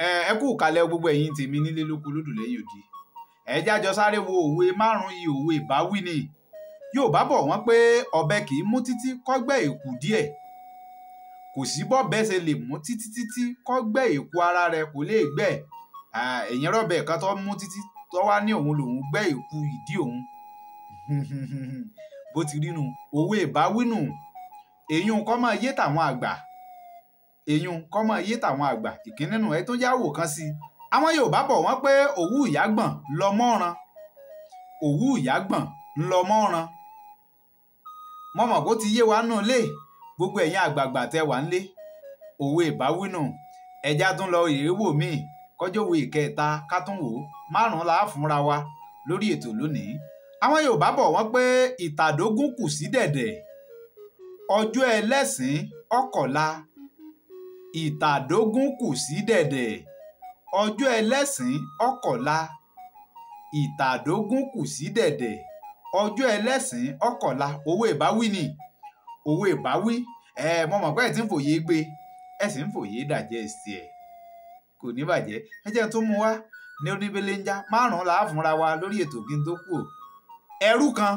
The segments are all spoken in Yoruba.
ẹ kú kalẹ̀ gbogbo ẹ̀yin tèmi nílé lóko lódò lẹ́yìn òdì. ẹ jájọ sáré wo òwe márùn-ún yìí, òwe ìbáwí ni. Yorùbá bọ̀ wọ́n pé ọ̀bẹ kì í mú títí kọ́gbẹ́ èkú díẹ̀. Kò sí bọ́bẹ ṣe lè mú títí kọ́gbẹ́ èkú ara rẹ̀ kò lè gbẹ́. Ẹ̀yin rọ́bẹ̀ kan tó mú títí tó wá ní òun lòun gbẹ́ èkú ìdí òun. Bó ti rí nu òwe ìbáwí nù. Èyún kọ́ máa yé tàwọn àgbà. Ìkíní nù ẹ tó yáwò kan sí i. Àwọn Yorùbá bọ̀ wọ́n pé òwú ìyágbọ̀n lọmọ́ran. Òwú ìyágbọ̀n ńlọmọ́ran. Mo mọ̀ kó ti yé wa nù lé gbogbo ẹ̀yin àgbààgbà tẹ́ wà ńlé. Òwe ìbáwí nù. Ẹja tún lọ rèé wò míì kọjọ́ òwe ìkẹta ká tún wò ó. Márùn-ún la fúnra wa lórí ètò lónìí. Àwọn Yorùbá bọ̀ wọ́n pé ìtàdógún kù sí dẹ̀dẹ̀. Ọjọ́ ẹlẹ́sìn ọ̀kọ̀la. Ìtàdógún kù sí dẹ̀dẹ̀. Ọjọ́ ẹlẹ́sìn ọ̀kọ̀la. Ìtàdógún kù sí dẹ̀dẹ̀. Ọjọ́ ẹlẹ́sìn ọ̀kọ̀la. Òwe ìbáwí ni. Òwe ìbáwí. Mo mọ̀ pé ẹ ti ń fòye gbé. Ẹ sì ń fòye dàjẹ́ sí ẹ̀. Kò ní bàjẹ́. Ẹ jẹ́ tó mú wá ní oníbélé ń já. Márùn-ún la fúnra wa lórí ètò kí n tó kù. Ẹrú kan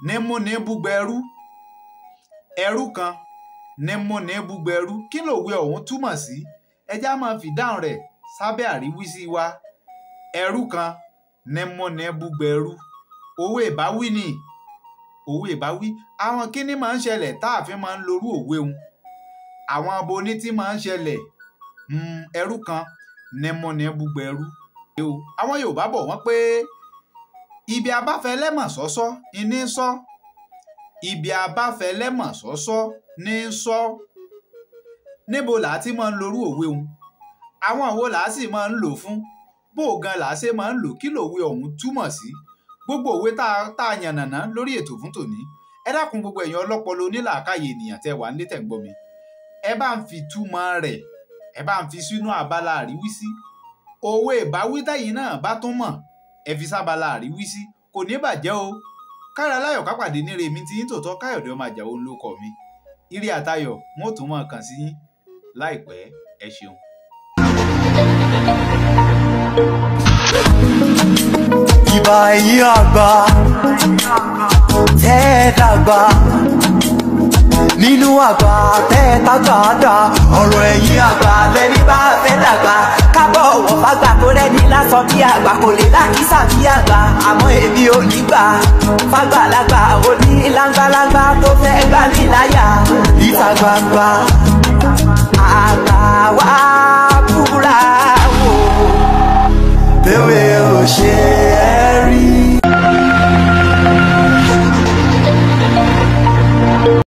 ní mú ní búgbẹrú. Ẹrú kan ní mú ní búgbẹrú. Kí lòwe ọ̀hún túmọ̀ sí? Ẹ já máa fi dáhùn rẹ̀ sábẹ́ àríwísí wa. Ẹrú kan ní mú ní búgbẹrú. Òwe ìbáwí ni. Òwe ìbáwí. Àwọn kíní máa ń ṣẹlẹ̀ tá a fi máa ń lorú òwe un. Àwọn aboní tí máa ń ṣẹlẹ̀. Ẹrú kan ní mú ní búgbẹrú. Àwọn Yorùbá bọ̀ wọ́n pé ibi abáfẹ́lẹ́mọ̀ sọ́sọ́ ní sọ́. Ibi abáfẹ́lẹ́mọ̀ sọ́sọ́ ní sọ́. Níbo làá ti máa ń lorú òwe un? Àwọn wo làá sì máa ń lò fún? Bó gan làá ṣe máa ń lò? Kí lòwe ọ̀hún túmọ̀ sí? Gbogbo òwe tá a yànnàná lórí ètò fún tòní. Ẹ dákun gbogbo ẹ̀yin ọlọ́pọlọ onílàákàyè ènìyàn tẹ́ wà nílé tẹ́ ń gbọ́ mi. Ẹ bá ń fi túmọ̀ rẹ̀. Ẹ bá ń fi sínú abala àríwísí. Òwe ìbáwí tẹ́yìn náà bá tún mọ̀. Ẹ fi sábala àríwísí. Kò ní bàjẹ́ o. Kára láyọ̀ kápàdé ní rèmi tí yín tòótọ́ Káyọ̀dé ọmọ Àjàó ló kọ mi. Ire àtayọ̀ wọn ò tún máa kàn sí yín láìpẹ́. Ẹ ṣeun. Ìbà ẹ̀yin àgbà tẹ́ ẹ dàgbà nínú àgbà tẹ́ ẹ tàgbà ọ̀rọ̀ ẹ̀yin àgbà lẹ́ni bá fẹ́ dàgbà kábọ̀ wọ̀ fàgbà tó rẹ́ni lásán bí àgbà kò lè lákìsà bí àgbà àmọ́ èmi ò ní gbà fàgbàlagbà òní láńgbàláńgbà tó fẹ́ gbà mí láyà ìta gbangba àgbà wá.